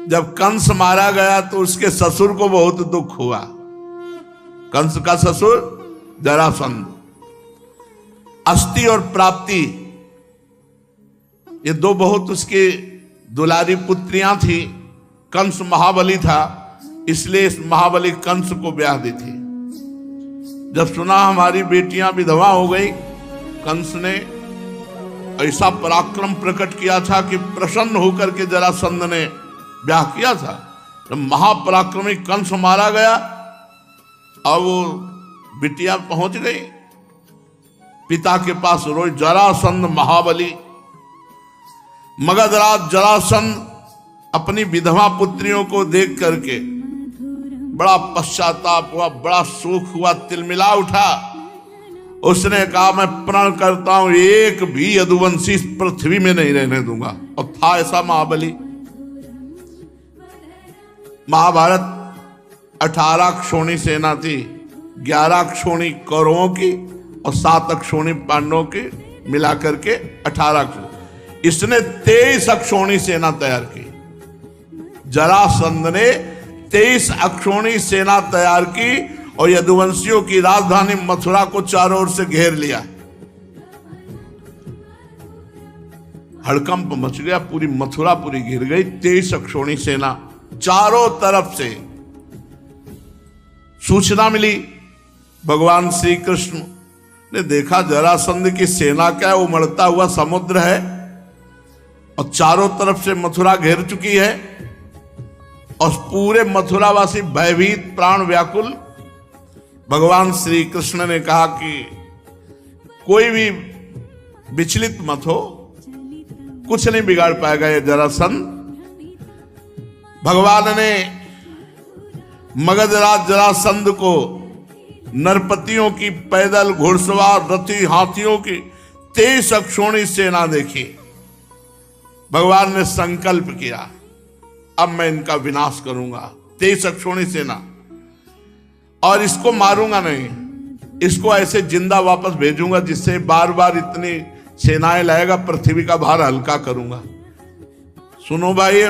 जब कंस मारा गया तो उसके ससुर को बहुत दुख हुआ। कंस का ससुर जरासंध। अस्थि और प्राप्ति ये दो बहुत उसकी दुलारी पुत्रियां थी। कंस महाबली था, इसलिए इस महाबली कंस को ब्याह दी थी। जब सुना हमारी बेटियां विधवा हो गई, कंस ने ऐसा पराक्रम प्रकट किया था कि प्रसन्न होकर के जरासंध ने ब्याह किया था। जब महापराक्रमी कंस मारा गया, अब वो बिटिया पहुंच गई पिता के पास रोई। जरासंध महाबली, मगधराज जरासंध अपनी विधवा पुत्रियों को देख करके बड़ा पश्चाताप हुआ, बड़ा सुख हुआ, तिलमिला उठा। उसने कहा मैं प्रण करता हूं एक भी यदुवंशी इस पृथ्वी में नहीं रहने दूंगा। और था ऐसा महाबली। महाभारत 18 क्षोणी सेना थी, 11 क्षोणी कौरवों की और 7 अक्षोणी पांडवों की, मिलाकर के 18। इसने 23 अक्षोणी सेना तैयार की। जरासंध ने 23 अक्षोणी सेना तैयार की और यदुवंशियों की राजधानी मथुरा को चारों ओर से घेर लिया। हड़कंप मच गया, पूरी मथुरा पूरी घिर गई। 23 अक्षोणी सेना, चारों तरफ से सूचना मिली। भगवान श्री कृष्ण ने देखा जरासंध की सेना क्या है, उमड़ता हुआ समुद्र है और चारों तरफ से मथुरा घेर चुकी है और पूरे मथुरावासी भयभीत, प्राण व्याकुल। भगवान श्री कृष्ण ने कहा कि कोई भी विचलित मत हो, कुछ नहीं बिगाड़ पाएगा ये जरासंध। भगवान ने मगधराज जरासंध को नरपतियों की, पैदल, घुड़सवार, रथी, हाथियों की 23 अक्षोणी सेना देखी। भगवान ने संकल्प किया अब मैं इनका विनाश करूंगा। 23 अक्षोणी सेना, और इसको मारूंगा नहीं, इसको ऐसे जिंदा वापस भेजूंगा जिससे बार बार इतनी सेनाएं लाएगा, पृथ्वी का भार हल्का करूंगा। सुनो भाई,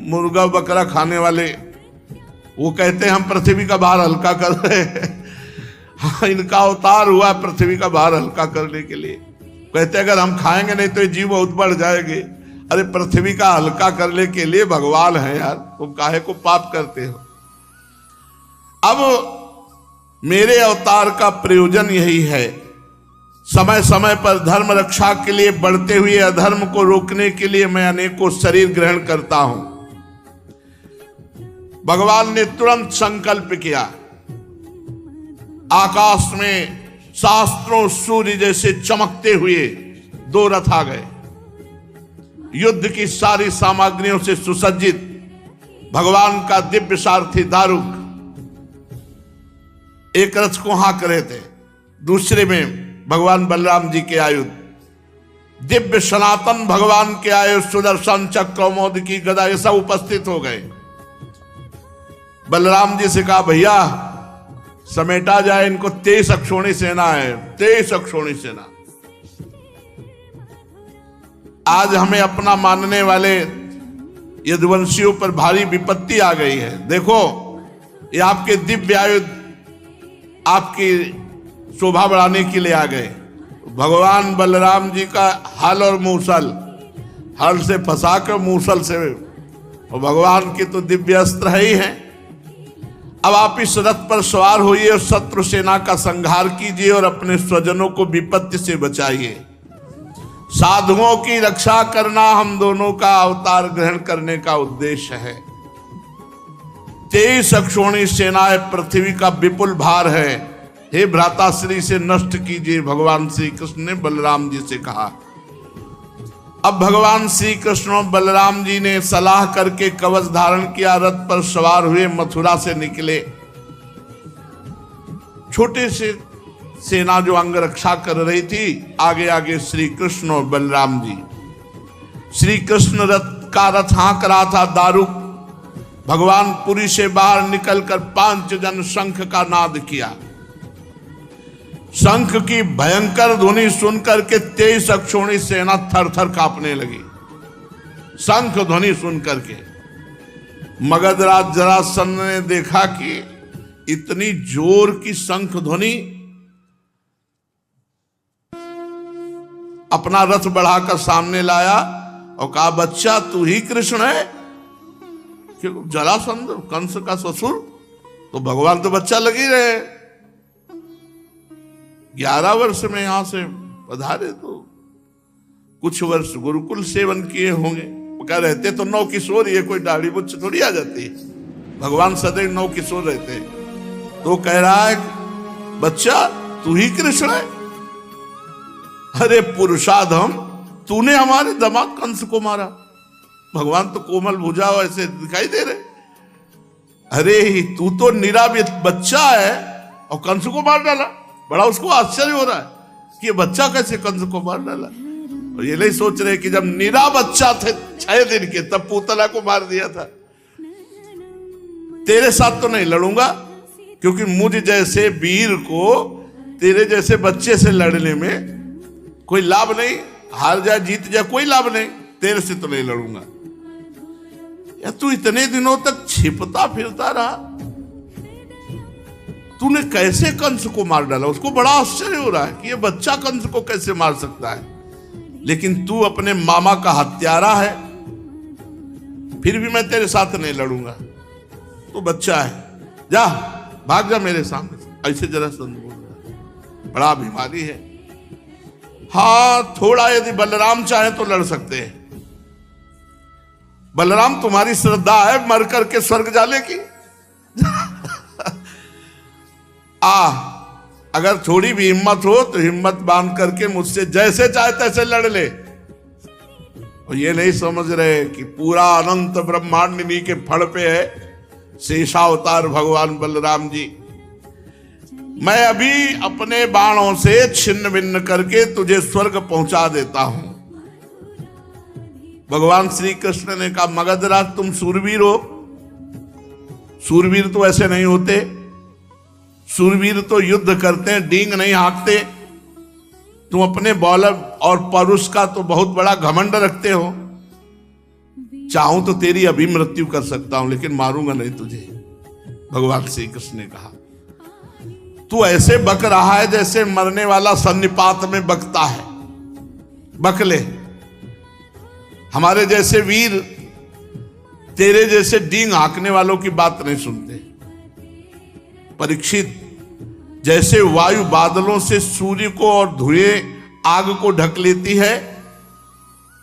मुर्गा बकरा खाने वाले वो कहते हैं हम पृथ्वी का भार हल्का कर रहे हैं। इनका अवतार हुआ पृथ्वी का भार हल्का करने के लिए। कहते अगर हम खाएंगे नहीं तो ये जीव बहुत बढ़ जाएंगे। अरे पृथ्वी का हल्का करने के लिए भगवान है यार, तुम काहे को पाप करते हो। अब मेरे अवतार का प्रयोजन यही है, समय समय पर धर्म रक्षा के लिए, बढ़ते हुए अधर्म को रोकने के लिए मैं अनेकों शरीर ग्रहण करता हूं। भगवान ने तुरंत संकल्प किया। आकाश में शास्त्रों सूर्य जैसे चमकते हुए 2 रथ आ गए, युद्ध की सारी सामग्रियों से सुसज्जित। भगवान का दिव्य सारथी दारुक एक रथ को हाँक रहे थे, दूसरे में भगवान बलराम जी के आयुध, दिव्य सनातन भगवान के आयुध, सुदर्शन चक्र, कौमोद की गदा, ये सब उपस्थित हो गए। बलराम जी से कहा भैया समेटा जाए इनको, 23 अक्षोणी सेना है, 23 अक्षोणी सेना। आज हमें अपना मानने वाले यदुवंशियों पर भारी विपत्ति आ गई है। देखो ये आपके दिव्य आयुध आपकी शोभा बढ़ाने के लिए आ गए। भगवान बलराम जी का हल और मूसल, हल से फंसाकर मूसल से, और भगवान के तो दिव्य अस्त्र ही हैं। अब आप इस रथ पर सवार होइए और शत्रु सेना का संहार कीजिए और अपने स्वजनों को विपत्ति से बचाइए। साधुओं की रक्षा करना हम दोनों का अवतार ग्रहण करने का उद्देश्य है। 23 अक्षोणी सेनाएं पृथ्वी का विपुल भार है, हे भ्राताश्री से नष्ट कीजिए, भगवान श्री कृष्ण ने बलराम जी से कहा। अब भगवान श्री कृष्ण और बलराम जी ने सलाह करके कवच धारण किया, रथ पर सवार हुए, मथुरा से निकले। छोटे से सेना जो अंग रक्षा कर रही थी, आगे आगे श्री कृष्ण और बलराम जी। श्री कृष्ण रथ हाँक रहा था दारुक। भगवान पुरी से बाहर निकलकर 5 जन शंख का नाद किया। शंख की भयंकर ध्वनि सुनकर के 23 अक्षोणी सेना थर थर कांपने लगी। शंख ध्वनि सुनकर के मगधराज जरासंध ने देखा कि इतनी जोर की शंख ध्वनि, अपना रथ बढ़ाकर सामने लाया और कहा, बच्चा तू ही कृष्ण है? क्यों? जरासंध कंस का ससुर, तो भगवान तो बच्चा लग ही रहे। 11 वर्ष में यहां से पधारे तो कुछ वर्ष गुरुकुल सेवन किए होंगे। कह रहते तो 9 किशोर, ये कोई दाढ़ी मुझ थोड़ी आ जाती है। भगवान सदैव 9 किशोर रहते हैं। तो कह रहा है, बच्चा तू ही कृष्ण है? अरे पुरुषाधम, तूने हमारे दामाद कंस को मारा। भगवान तो कोमल भुजा ऐसे दिखाई दे रहे। अरे तू तो निरावित बच्चा है और कंस को मार डाला। बड़ा उसको आश्चर्य हो रहा है कि ये बच्चा कैसे कंस को मार डाला। और ये नहीं सोच रहे कि जब निरा बच्चा थे 6 दिन के, तब पूतना को मार दिया था। तेरे साथ तो नहीं लड़ूंगा, क्योंकि मुझ जैसे वीर को तेरे जैसे बच्चे से लड़ने में कोई लाभ नहीं। हार जाए जीत जाए कोई लाभ नहीं, तेरे से तो नहीं लड़ूंगा। या तू इतने दिनों तक छिपता फिरता रहा, तूने कैसे कंस को मार डाला? उसको बड़ा आश्चर्य हो रहा है कि ये बच्चा कंस को कैसे मार सकता है। लेकिन तू अपने मामा का हत्यारा है, फिर भी मैं तेरे साथ नहीं लड़ूंगा। तू बच्चा है, जा भाग जा मेरे सामने से। ऐसे जरासंध बोल रहा है। बड़ा बीमारी है। हाँ, थोड़ा यदि बलराम चाहे तो लड़ सकते हैं। बलराम तुम्हारी श्रद्धा है मर करके स्वर्ग जाने की। अगर थोड़ी भी हिम्मत हो तो हिम्मत बांध करके मुझसे जैसे चाहे तैसे लड़ ले। और ये नहीं समझ रहे कि पूरा अनंत ब्रह्मांड इन्हीं के फड़ पे है। शेषावतार भगवान बलराम जी, मैं अभी अपने बाणों से छिन्न भिन्न करके तुझे स्वर्ग पहुंचा देता हूं। भगवान श्री कृष्ण ने कहा, मगधराज तुम सूरवीर हो। सूरवीर तो ऐसे नहीं होते। सूरवीर तो युद्ध करते हैं, डींग नहीं हाँकते। तुम अपने बौल और परुष का तो बहुत बड़ा घमंड रखते हो। चाहूं तो तेरी अभी मृत्यु कर सकता हूं, लेकिन मारूंगा नहीं तुझे। भगवान श्री कृष्ण ने कहा, तू ऐसे बक रहा है जैसे मरने वाला सन्निपात में बकता है। बक ले। हमारे जैसे वीर तेरे जैसे डींग हाँकने वालों की बात नहीं सुनते। परीक्षित, जैसे वायु बादलों से सूर्य को और धुएं आग को ढक लेती है,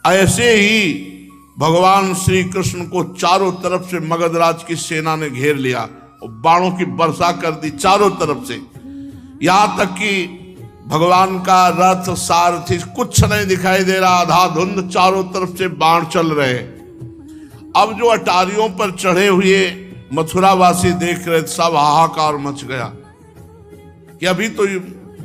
ऐसे ही भगवान श्री कृष्ण को चारों तरफ से मगधराज की सेना ने घेर लिया और बाणों की वर्षा कर दी चारों तरफ से। यहां तक कि भगवान का रथ सारथी कुछ नहीं दिखाई दे रहा, आधा धुंध, चारों तरफ से बाण चल रहे। अब जो अटारियों पर चढ़े हुए मथुरावासी देख रहे, सब हाहाकार मच गया कि अभी तो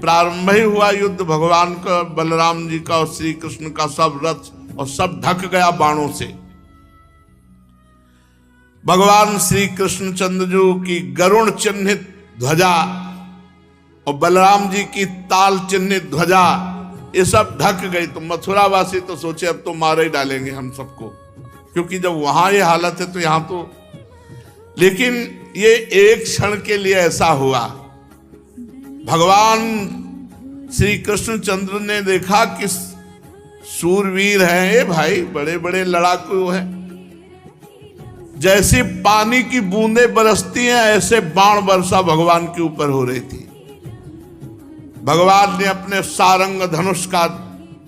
प्रारंभ ही हुआ युद्ध। भगवान का, बलराम जी का और श्री कृष्ण का सब रथ और सब ढक गया बाणों से। भगवान श्री कृष्णचंद्र जी की गरुण चिन्हित ध्वजा और बलराम जी की ताल चिन्हित ध्वजा, ये सब ढक गई। तो मथुरावासी तो सोचे अब तो मार ही डालेंगे हम सबको, क्योंकि जब वहां ये हालत है तो यहां तो। लेकिन ये एक क्षण के लिए ऐसा हुआ। भगवान श्री कृष्णचंद्र ने देखा कि सूरवीर हैं ये भाई, बड़े बड़े लड़ाकू हैं। जैसे पानी की बूंदें बरसती हैं, ऐसे बाण वर्षा भगवान के ऊपर हो रही थी। भगवान ने अपने सारंग धनुष का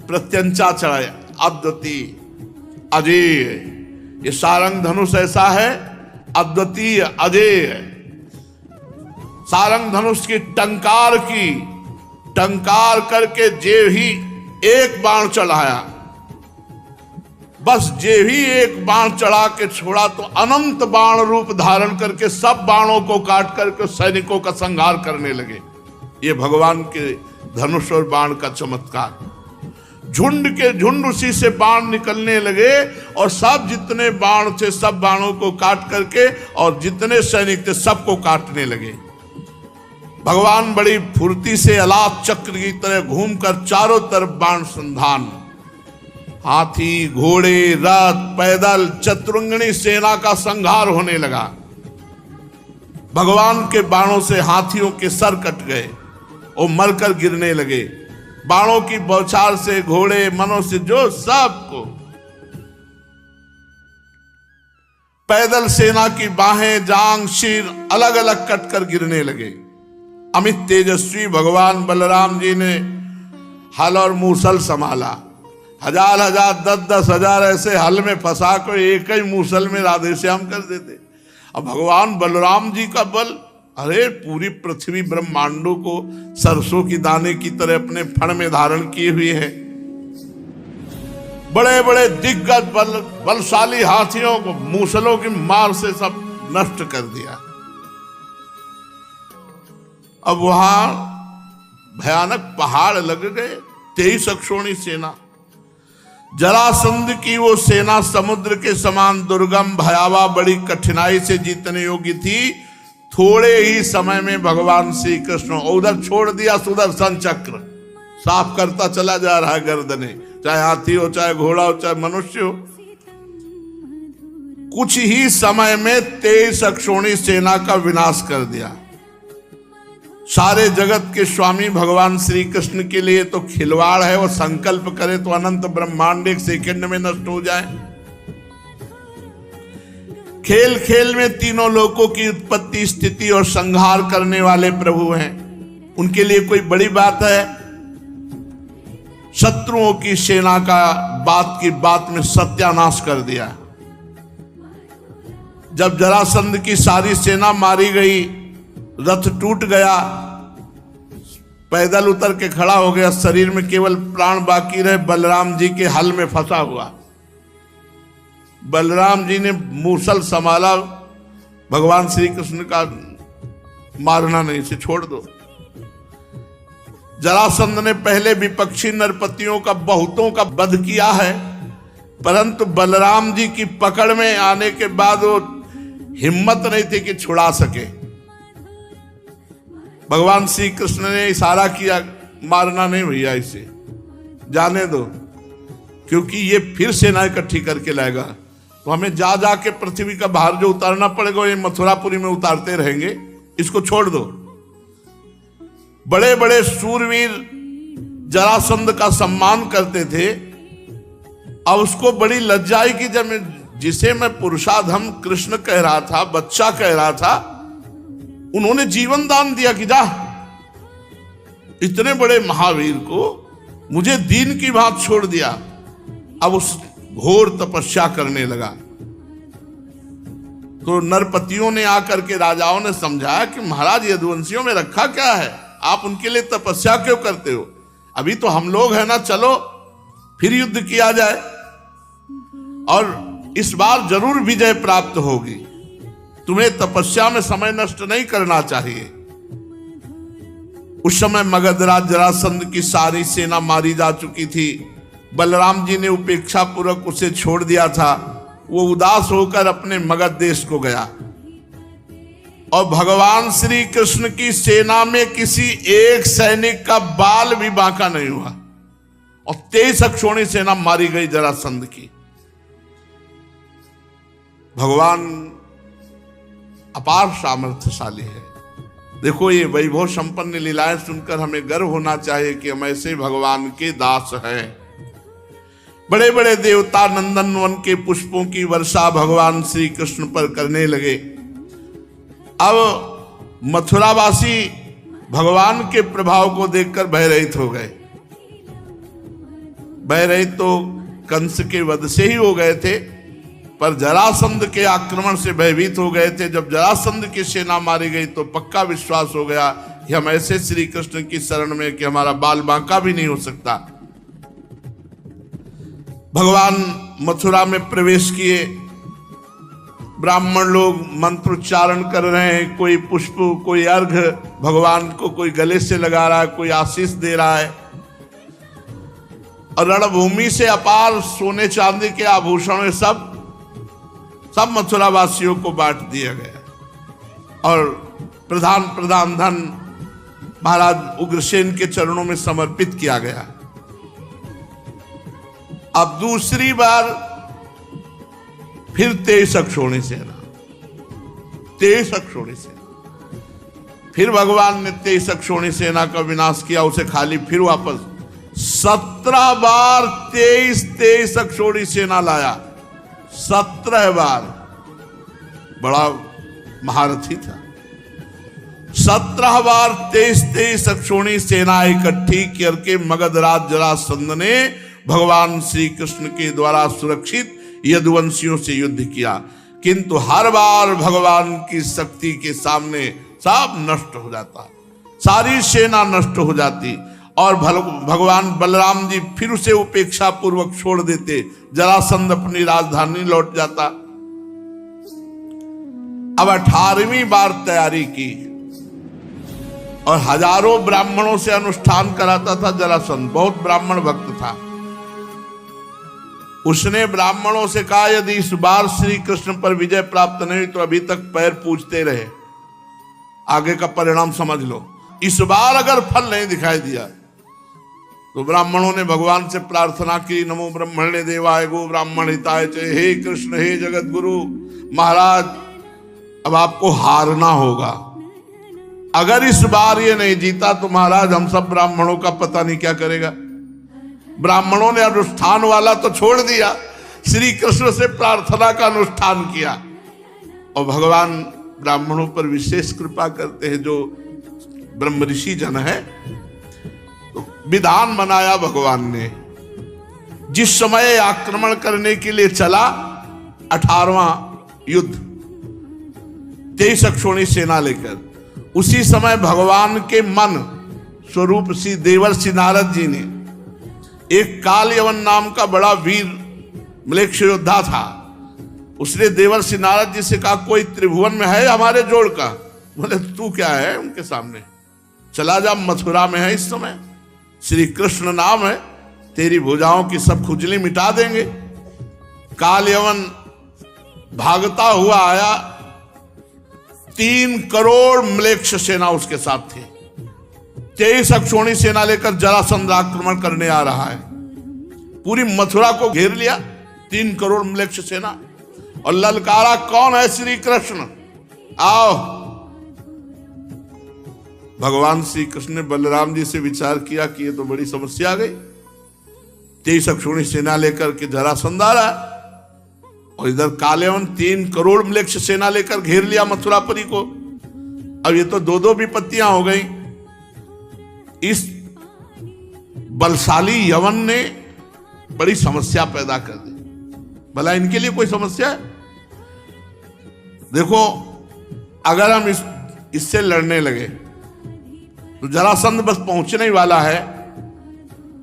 प्रत्यंचा चढ़ाया, अद्वितीय अजय। ये सारंग धनुष ऐसा है, अद्वितीय अजय। सारंग धनुष की टंकार करके जे ही एक बाण चढ़ाया, बस जे ही एक बाण चढ़ा के छोड़ा तो अनंत बाण रूप धारण करके सब बाणों को काट करके सैनिकों का संहार करने लगे। ये भगवान के धनुष और बाण का चमत्कार। झुंड के झुंड उसी से बाण निकलने लगे और सब जितने बाण थे सब बाणों को काट करके और जितने सैनिक थे सबको काटने लगे। भगवान बड़ी फुर्ती से अलाप चक्र की तरह घूमकर चारों तरफ बाण संधान। हाथी, घोड़े, रथ, पैदल, चतुरंगनी सेना का संहार होने लगा। भगवान के बाणों से हाथियों के सर कट गए और मरकर गिरने लगे। बाणों की बौछार से घोड़े, मनुष्य, जो सबको, पैदल सेना की बाहें, जांग, सिर अलग अलग कटकर गिरने लगे। अमित तेजस्वी भगवान बलराम जी ने हल और मूसल संभाला। हजार हजार, 10-10 हजार ऐसे हल में फंसा कर एक ही मूसल में राधे श्याम कर देते। अब भगवान बलराम जी का बल, अरे पूरी पृथ्वी ब्रह्मांडों को सरसों की दाने की तरह अपने फण में धारण किए हुए है। बड़े बड़े दिग्गज बलशाली हाथियों को मूसलों की मार से सब नष्ट कर दिया। अब वहां भयानक पहाड़ लग गए। 23 अक्षोणी सेना, जरासंध की वो सेना समुद्र के समान दुर्गम, भयावह, बड़ी कठिनाई से जीतने योग्य थी। थोड़े ही समय में भगवान श्री कृष्ण उधर छोड़ दिया सुदर्शन चक्र, साफ करता चला जा रहा है गर्दने, चाहे हाथी हो, चाहे घोड़ा हो, चाहे मनुष्य हो। कुछ ही समय में 23 अक्षोणी सेना का विनाश कर दिया। सारे जगत के स्वामी भगवान श्री कृष्ण के लिए तो खिलवाड़ है। वो संकल्प करे तो अनंत ब्रह्मांड एक सेकंड में नष्ट हो जाए। खेल खेल में तीनों लोकों की उत्पत्ति, स्थिति और संहार करने वाले प्रभु हैं। उनके लिए कोई बड़ी बात है? शत्रुओं की सेना का बात की बात में सत्यानाश कर दिया। जब जरासंध की सारी सेना मारी गई, रथ टूट गया, पैदल उतर के खड़ा हो गया, शरीर में केवल प्राण बाकी रहे, बलराम जी के हल में फंसा हुआ। बलराम जी ने मूसल संभाला, भगवान श्री कृष्ण का मारना नहीं, से छोड़ दो। जरासंध ने पहले विपक्षी नरपतियों का बहुतों का वध किया है, परंतु बलराम जी की पकड़ में आने के बाद वो हिम्मत नहीं थी कि छुड़ा सके। भगवान श्री कृष्ण ने इशारा किया, मारना नहीं भैया, इसे जाने दो, क्योंकि ये फिर सेना इकट्ठी करके लाएगा, तो हमें जा जा के पृथ्वी का भार जो उतारना पड़ेगा, ये मथुरापुरी में उतारते रहेंगे, इसको छोड़ दो। बड़े बड़े सूरवीर जरासंध का सम्मान करते थे। अब उसको बड़ी लज्जा आई कि जब जिसे मैं पुरुषाधम कृष्ण कह रहा था, बच्चा कह रहा था, उन्होंने जीवन दान दिया कि जा, इतने बड़े महावीर को मुझे दीन की बात छोड़ दिया। अब उस घोर तपस्या करने लगा। तो नरपतियों ने आकर के राजाओं ने समझाया कि महाराज, यदुवंशियों में रखा क्या है, आप उनके लिए तपस्या क्यों करते हो? अभी तो हम लोग हैं ना, चलो फिर युद्ध किया जाए और इस बार जरूर विजय प्राप्त होगी। तुम्हें तपस्या में समय नष्ट नहीं करना चाहिए। उस समय मगधराज जरासंध की सारी सेना मारी जा चुकी थी। बलराम जी ने उपेक्षा पूर्वक उसे छोड़ दिया था। वो उदास होकर अपने मगध देश को गया और भगवान श्री कृष्ण की सेना में किसी एक सैनिक का बाल भी बांका नहीं हुआ और 23 अक्षोणी सेना मारी गई जरासंध की। भगवान अपार सामर्थ्यशाली है। देखो, ये वैभव संपन्न लीलाएं सुनकर हमें गर्व होना चाहिए कि हम ऐसे भगवान के दास हैं। बड़े बड़े देवता नंदन वन के पुष्पों की वर्षा भगवान श्री कृष्ण पर करने लगे। अब मथुरावासी भगवान के प्रभाव को देखकर भयरहित हो गए। भयरहित तो कंस के वध से ही हो गए थे, पर जरासंध के आक्रमण से भयभीत हो गए थे। जब जरासंध की सेना मारी गई तो पक्का विश्वास हो गया कि हम ऐसे श्री कृष्ण की शरण में कि हमारा बाल बांका भी नहीं हो सकता। भगवान मथुरा में प्रवेश किए। ब्राह्मण लोग मंत्रोच्चारण कर रहे हैं, कोई पुष्प, कोई अर्घ भगवान को कोई गले से लगा रहा है, कोई आशीष दे रहा है। और रणभूमि से अपार सोने चांदी के आभूषण सब मथुरा वासियों को बांट दिया गया और प्रधान धन महाराज उग्रसेन के चरणों में समर्पित किया गया। अब दूसरी बार फिर 23 अक्षौणी सेना, 23 अक्षौणी सेना। फिर भगवान ने 23 अक्षौणी सेना का विनाश किया, उसे खाली फिर वापस 17 बार 23 अक्षौणी सेना लाया। 17 बार, बड़ा महारथी था। 17 बार 23 अक्षौणी सेना इकट्ठी करके मगधराज जरासंध ने भगवान श्री कृष्ण के द्वारा सुरक्षित यदुवंशियों से युद्ध किया, किंतु हर बार भगवान की शक्ति के सामने सब नष्ट हो जाता, सारी सेना नष्ट हो जाती और भगवान बलराम जी फिर उसे उपेक्षा पूर्वक छोड़ देते। जरासंध अपनी राजधानी लौट जाता। अब 18वीं बार तैयारी की और हजारों ब्राह्मणों से अनुष्ठान कराता था जरासंध, बहुत ब्राह्मण भक्त था। उसने ब्राह्मणों से कहा, यदि इस बार श्री कृष्ण पर विजय प्राप्त नहीं तो अभी तक पैर पूजते रहे, आगे का परिणाम समझ लो। इस बार अगर फल नहीं दिखाई दिया तो ब्राह्मणों ने भगवान से प्रार्थना की, नमो ब्रह्मणे देवाय गो ब्राह्मण हिताय च, हे कृष्ण हे जगत गुरु महाराज, अब आपको हारना होगा। अगर इस बार ये नहीं जीता तो महाराज हम सब ब्राह्मणों का पता नहीं क्या करेगा। ब्राह्मणों ने अनुष्ठान वाला तो छोड़ दिया, श्री कृष्ण से प्रार्थना का अनुष्ठान किया और भगवान ब्राह्मणों पर विशेष कृपा करते हैं। जो ब्रह्म ऋषि जन है, तो विधान बनाया भगवान ने। जिस समय आक्रमण करने के लिए चला 18वां युद्ध 23 अक्षौणी सेना लेकर, उसी समय भगवान के मन स्वरूप श्री देवर्षि नारद जी ने, एक काल यवन नाम का बड़ा वीर म्लेच्छ योद्धा था, उसने देवर्षि नारद जी से कहा, कोई त्रिभुवन में है हमारे जोड़ का? बोले तू क्या है उनके सामने, चला जा, मथुरा में है इस समय, श्री कृष्ण नाम है, तेरी भुजाओं की सब खुजली मिटा देंगे। काल यवन भागता हुआ आया, 3 करोड़ म्लेच्छ सेना उसके साथ थी। 23 अक्षौणी सेना लेकर जरासंध आक्रमण करने आ रहा है, पूरी मथुरा को घेर लिया 3 करोड़ म्लेच्छ सेना, और ललकारा, कौन है? श्री कृष्ण, आओ। भगवान श्री कृष्ण ने बलराम जी से विचार किया कि ये तो बड़ी समस्या आ गई। 23 अक्षौणी सेना लेकर के जरासंध आ रहा है और इधर कालेवन 3 करोड़ म्लेच्छ सेना लेकर घेर लिया मथुरापुरी को। अब ये तो 2 विपत्तियां हो गई। इस बलशाली यवन ने बड़ी समस्या पैदा कर दी। भला इनके लिए कोई समस्या है? देखो, अगर हम इससे लड़ने लगे तो जरासंध बस पहुंचने ही वाला है,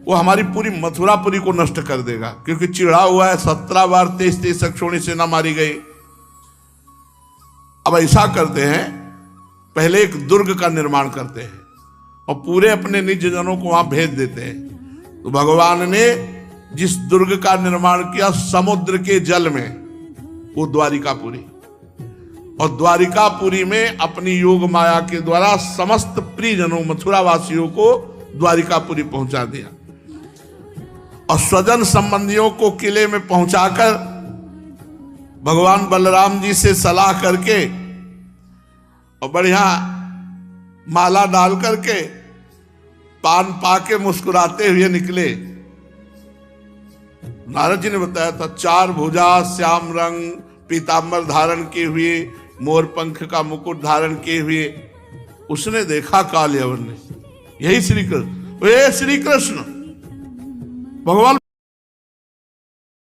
वो हमारी पूरी मथुरापुरी को नष्ट कर देगा, क्योंकि चिढ़ा हुआ है। 17 बार 23 अक्षौणी सेना मारी गई। अब ऐसा करते हैं, पहले एक दुर्ग का निर्माण करते हैं और पूरे अपने निज जनों को वहां भेज देते हैं। तो भगवान ने जिस दुर्ग का निर्माण किया समुद्र के जल में, वो द्वारिकापुरी, और द्वारिकापुरी में अपनी योग माया के द्वारा समस्त प्रियजनों मथुरा वासियों को द्वारिकापुरी पहुंचा दिया और स्वजन संबंधियों को किले में पहुंचाकर भगवान बलराम जी से सलाह करके और बढ़िया माला डाल करके पान पाके मुस्कुराते हुए निकले। नारद जी ने बताया था, 4 भुजा, श्याम रंग पीतांबर धारण किए हुए, मोर पंख का मुकुट धारण किए हुए। उसने देखा काल यवन ने, यही श्री कृष्ण, वे श्री कृष्ण भगवान